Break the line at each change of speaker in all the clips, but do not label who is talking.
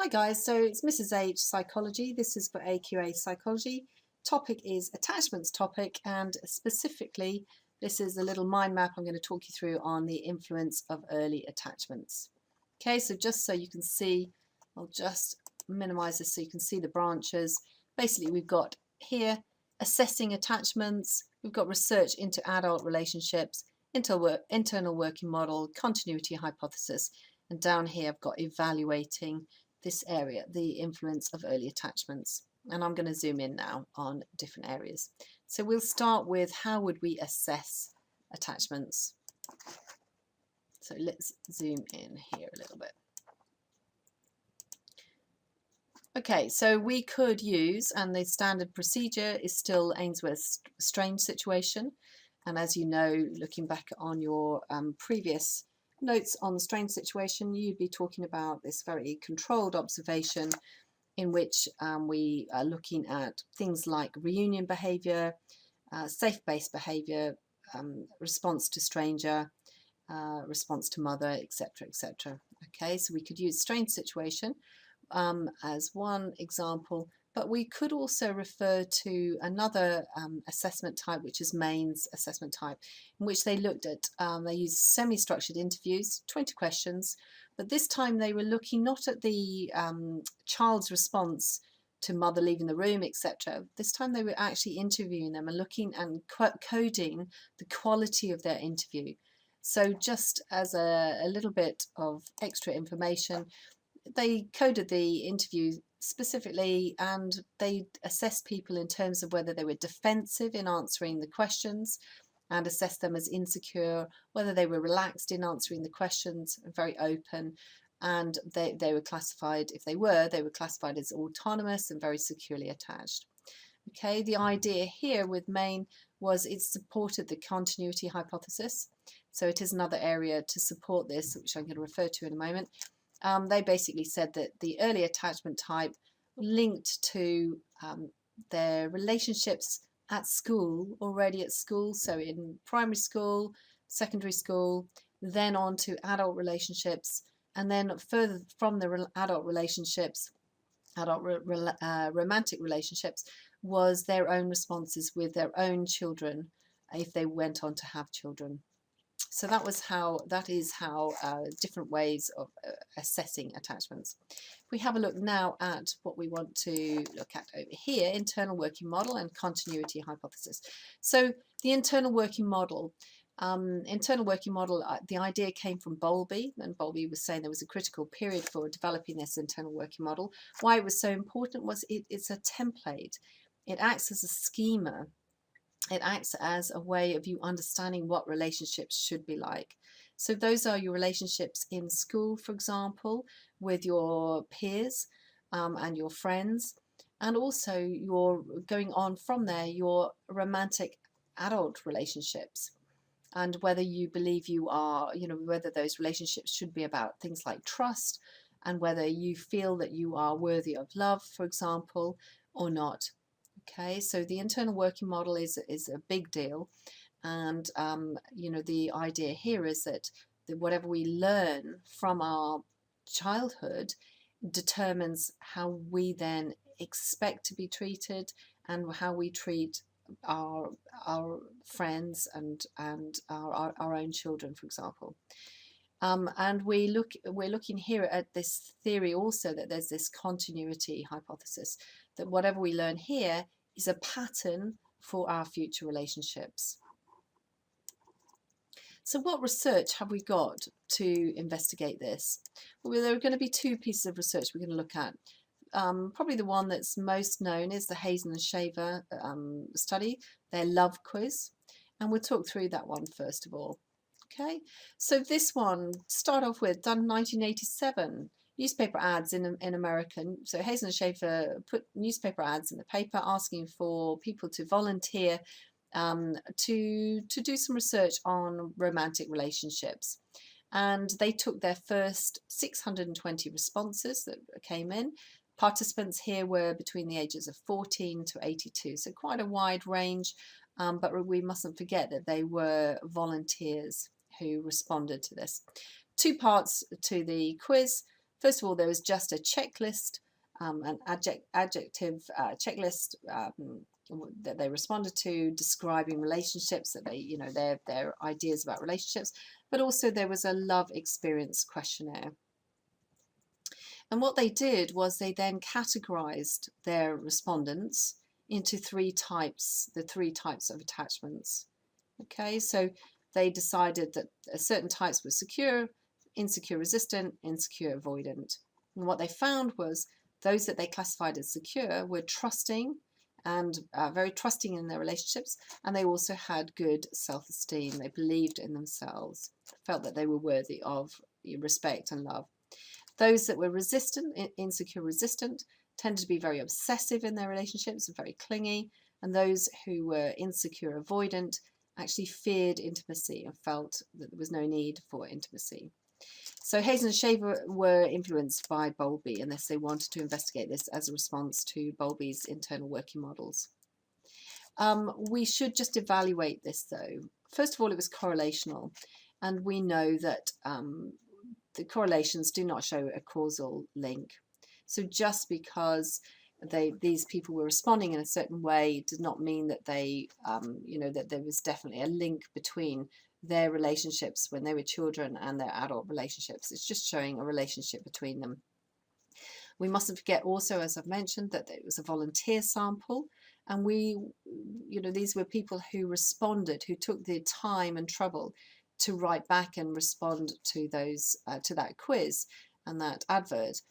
Hi guys, so it's Mrs. H Psychology. This is for AQA Psychology. Topic is attachments topic, and specifically this is a little mind map I'm going to talk you through on the influence of early attachments. Okay, so just so you can see, I'll just minimize this so you can see the branches. Basically we've got here assessing attachments, we've got research into adult relationships, internal working model, continuity hypothesis, and down here I've got evaluating this area, the influence of early attachments. And I'm going to zoom in now on different areas. So we'll start with how would we assess attachments. So let's zoom in here a little bit. Okay, so we could use, and the standard procedure is still Ainsworth's strange situation. And as you know, looking back on your previous notes on the strange situation, you'd be talking about this very controlled observation in which we are looking at things like reunion behaviour, safe-based behaviour, response to stranger, response to mother, etc., etc. Okay, so we could use strange situation as one example, but we could also refer to another assessment type, which is Main's assessment type, in which they looked at, they used semi-structured interviews, 20 questions, but this time they were looking not at the child's response to mother leaving the room, etc. This time they were actually interviewing them and looking and coding the quality of their interview. So just as a little bit of extra information, they coded the interview specifically and they assessed people in terms of whether they were defensive in answering the questions and assessed them as insecure, whether they were relaxed in answering the questions, very open, and they were classified, if they were classified as autonomous and very securely attached. Okay, the idea here with Main was it supported the continuity hypothesis. So it is another area to support this, which I'm going to refer to in a moment. They basically said that the early attachment type linked to their relationships at school, already at school, so in primary school, secondary school, then on to adult relationships, and then further from the adult relationships, romantic relationships, was their own responses with their own children if they went on to have children. So that is how different ways of assessing attachments. If we have a look now at what we want to look at over here, internal working model and continuity hypothesis. So the internal working model, the idea came from Bowlby, and Bowlby was saying there was a critical period for developing this internal working model. Why it was so important was it's a template. It acts as a schema. It acts as a way of you understanding what relationships should be like. So those are your relationships in school, for example, with your peers and your friends, and also your going on from there, your romantic adult relationships, and whether you believe you are, whether those relationships should be about things like trust, and whether you feel that you are worthy of love, for example, or not. Okay, so the internal working model is a big deal, and the idea here is that whatever we learn from our childhood determines how we then expect to be treated and how we treat our friends and our own children, for example. And we're looking here at this theory also that there's this continuity hypothesis, that whatever we learn here is a pattern for our future relationships. So what research have we got to investigate this? Well, there are going to be two pieces of research we're going to look at. Probably the one that's most known is the Hazan Shaver study, their love quiz, and we'll talk through that one first of all. Okay, so this one, start off with, done 1987, newspaper ads in America. So Hazan Shaver put newspaper ads in the paper asking for people to volunteer to do some research on romantic relationships. And they took their first 620 responses that came in. Participants here were between the ages of 14 to 82, so quite a wide range, but we mustn't forget that they were volunteers who responded to this. Two parts to the quiz. First of all, there was just a checklist, an adjective checklist that they responded to, describing relationships, that they, you know, their ideas about relationships, but also there was a love experience questionnaire. And what they did was they then categorized their respondents into three types, the three types of attachments. Okay, so they decided that certain types were secure, insecure resistant, insecure avoidant. And what they found was those that they classified as secure were trusting and very trusting in their relationships, and they also had good self-esteem. They believed in themselves, felt that they were worthy of respect and love. Those that were resistant, insecure resistant, tended to be very obsessive in their relationships and very clingy. And those who were insecure avoidant actually feared intimacy and felt that there was no need for intimacy. So Hazan and Shaver were influenced by Bowlby, and they wanted to investigate this as a response to Bowlby's internal working models. We should just evaluate this though. First of all, it was correlational, and we know that the correlations do not show a causal link. So just because these people were responding in a certain way did not mean that they, you know, that there was definitely a link between their relationships when they were children and their adult relationships. It's just showing a relationship between them. We mustn't forget also, as I've mentioned, that it was a volunteer sample, and we, you know, these were people who responded, who took the time and trouble to write back and respond to those to that quiz and that advert.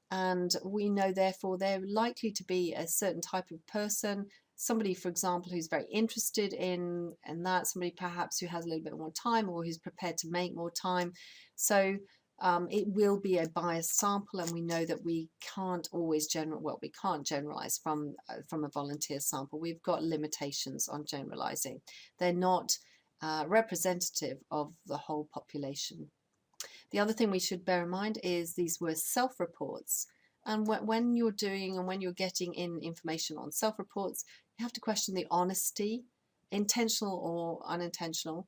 And we know therefore they're likely to be a certain type of person, somebody, for example, who's very interested in that, somebody perhaps who has a little bit more time or who's prepared to make more time. So it will be a biased sample, and we know that we can't always we can't generalize from a volunteer sample. We've got limitations on generalizing. They're not representative of the whole population. The other thing we should bear in mind is these were self-reports, and when you're doing and when you're getting in information on self-reports, you have to question the honesty, intentional or unintentional.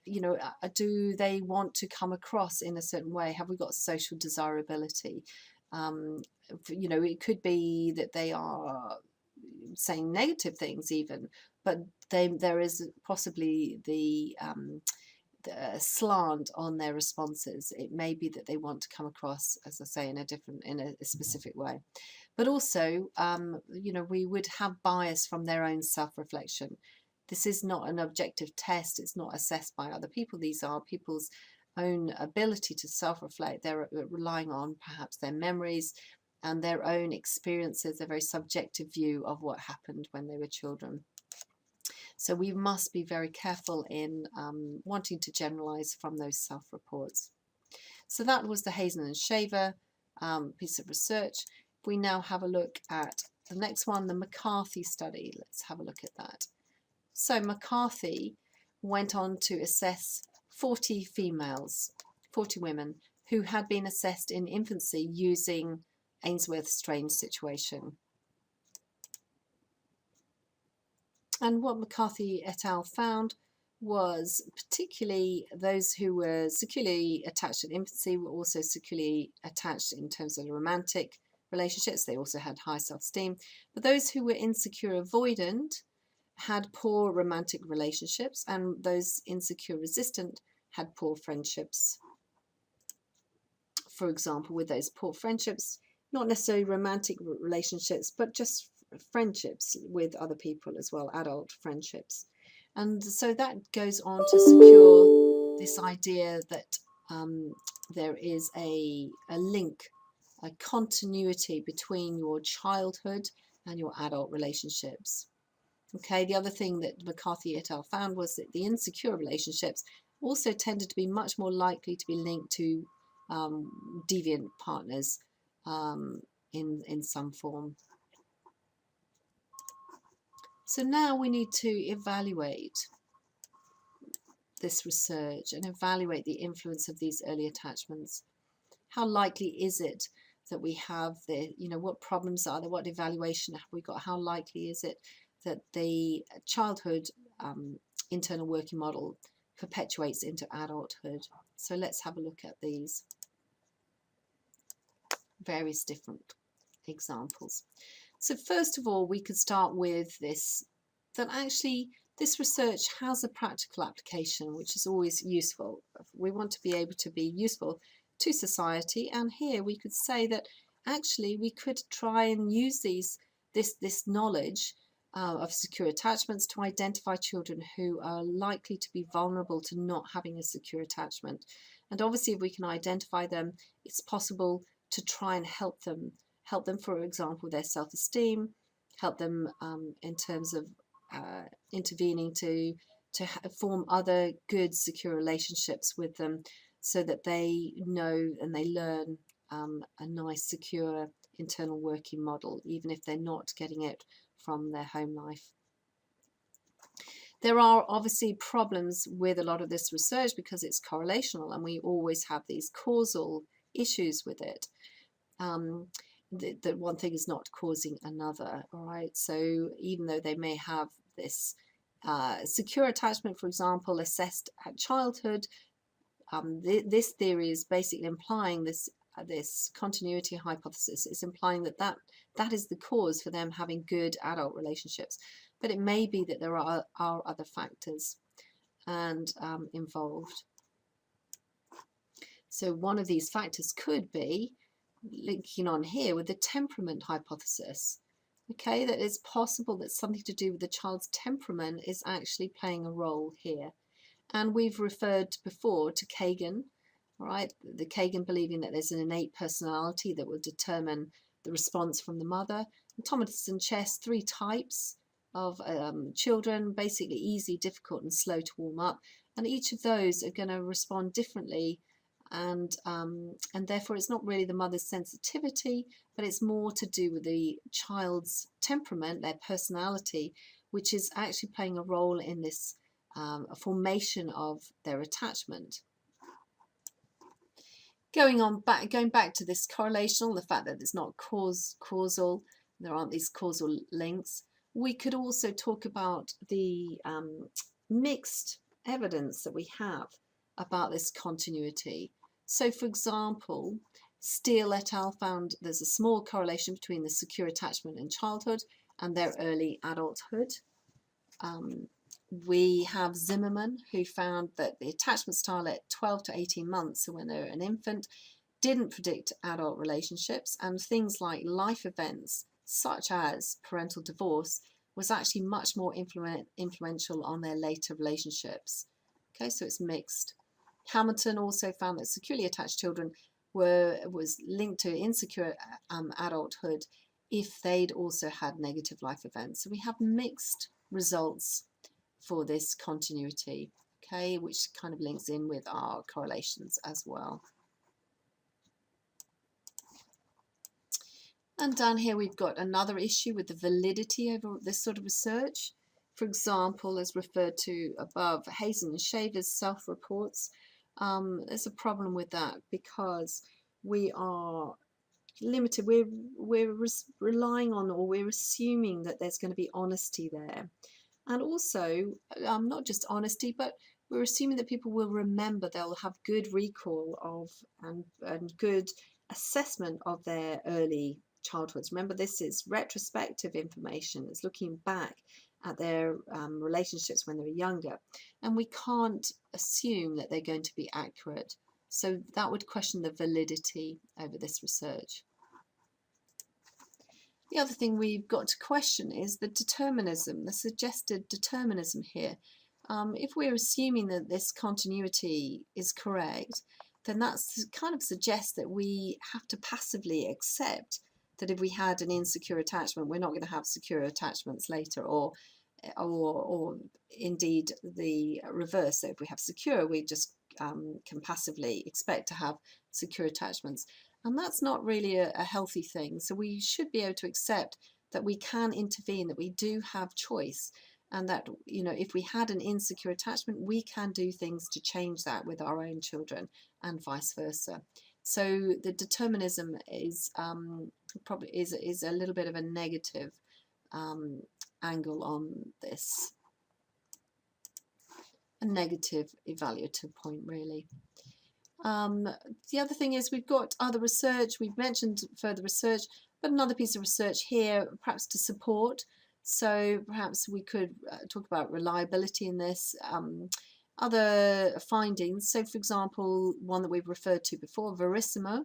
You know, do they want to come across in a certain way? Have we got social desirability? You know, it could be that they are saying negative things even, but there is possibly the slant on their responses. It may be that they want to come across, as I say, in a specific way. But also, you know, we would have bias from their own self-reflection. This is not an objective test. It's not assessed by other people. These are people's own ability to self-reflect. They're relying on perhaps their memories and their own experiences, a very subjective view of what happened when they were children. So we must be very careful in wanting to generalize from those self-reports. So that was the Hazan and Shaver piece of research. We now have a look at the next one, the McCarthy study. Let's have a look at that. So McCarthy went on to assess 40 females, 40 women, who had been assessed in infancy using Ainsworth's strange situation. And what McCarthy et al. Found was particularly those who were securely attached in infancy were also securely attached in terms of romantic relationships. They also had high self-esteem. But those who were insecure avoidant had poor romantic relationships, and those insecure resistant had poor friendships. For example, with those poor friendships, not necessarily romantic relationships, but just friendships with other people as well, adult friendships. And so that goes on to secure this idea that there is a link, a continuity between your childhood and your adult relationships. Okay, the other thing that McCarthy et al. Found was that the insecure relationships also tended to be much more likely to be linked to deviant partners in some form. So now we need to evaluate this research and evaluate the influence of these early attachments. How likely is it that we have what problems are there, what evaluation have we got, how likely is it that the childhood internal working model perpetuates into adulthood? So let's have a look at these. various different examples. So first of all, we could start with this, that actually this research has a practical application, which is always useful. We want to be able to be useful to society, and here we could say that actually we could try and use this knowledge of secure attachments to identify children who are likely to be vulnerable to not having a secure attachment. And obviously, if we can identify them, it's possible to try and help them, for example, with their self-esteem, help them in terms of intervening to form other good, secure relationships with them, so that they know and they learn a nice, secure internal working model, even if they're not getting it from their home life. There are obviously problems with a lot of this research because it's correlational, and we always have these causal issues with it. That one thing is not causing another, all right? So even though they may have this secure attachment, for example, assessed at childhood, this theory is basically implying this continuity hypothesis. It's implying that is the cause for them having good adult relationships. But it may be that there are other factors and involved. So one of these factors could be linking on here with the temperament hypothesis. Okay, that it's possible that something to do with the child's temperament is actually playing a role here. And we've referred before to Kagan, right? The Kagan believing that there's an innate personality that will determine the response from the mother. And Thomas and Chess, 3 types of children, basically easy, difficult, and slow to warm up. And each of those are going to respond differently. And therefore it's not really the mother's sensitivity, but it's more to do with the child's temperament, their personality, which is actually playing a role in this a formation of their attachment. Going back to this correlational, the fact that it's not causal, there aren't these causal links. We could also talk about the mixed evidence that we have about this continuity. So, for example, Steele et al. Found there's a small correlation between the secure attachment in childhood and their early adulthood. We have Zimmerman, who found that the attachment style at 12 to 18 months, so when they're an infant, didn't predict adult relationships, and things like life events, such as parental divorce, was actually much more influential on their later relationships. Okay, so it's mixed. Hamilton also found that securely attached children was linked to insecure adulthood if they'd also had negative life events. So we have mixed results for this continuity, okay, which kind of links in with our correlations as well. And down here we've got another issue with the validity over this sort of research. For example, as referred to above, Hazan Shaver's self-reports. There's a problem with that because we are limited. We're relying on, or we're assuming that there's going to be honesty there. And also, not just honesty, but we're assuming that people will remember, they'll have good recall of and good assessment of their early childhoods. Remember, this is retrospective information. It's looking back at their relationships when they were younger. And we can't assume that they're going to be accurate. So that would question the validity over this research. The other thing we've got to question is the determinism, the suggested determinism here. If we're assuming that this continuity is correct, then that kind of suggests that we have to passively accept that if we had an insecure attachment, we're not going to have secure attachments later, or indeed the reverse. So if we have secure, we just can passively expect to have secure attachments. And that's not really a healthy thing. So we should be able to accept that we can intervene, that we do have choice, and that, you know, if we had an insecure attachment, we can do things to change that with our own children and vice versa. So the determinism is probably is a little bit of a negative angle on this, a negative evaluative point really. The other thing is we've got other research. We've mentioned further research, but another piece of research here, perhaps to support. So perhaps we could talk about reliability in this. Other findings. So, for example, one that we've referred to before, Verissimo,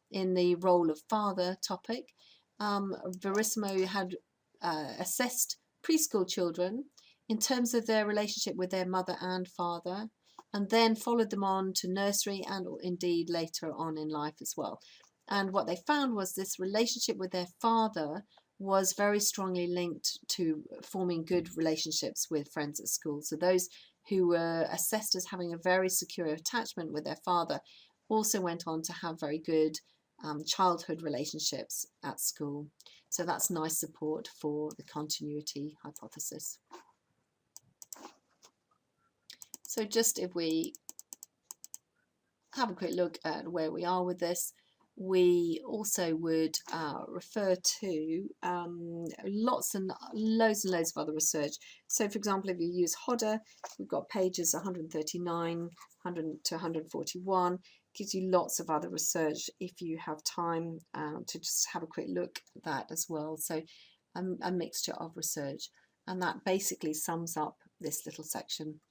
in the role of father topic. Verissimo had assessed preschool children in terms of their relationship with their mother and father, and then followed them on to nursery and indeed later on in life as well. And what they found was this relationship with their father was very strongly linked to forming good relationships with friends at school. So those who were assessed as having a very secure attachment with their father also went on to have very good childhood relationships at school. So that's nice support for the continuity hypothesis. So just if we have a quick look at where we are with this, we also would refer to lots and loads of other research. So for example, if you use Hodder, we've got pages 139, 100 to 141, gives you lots of other research if you have time to just have a quick look at that as well. So a mixture of research, and that basically sums up this little section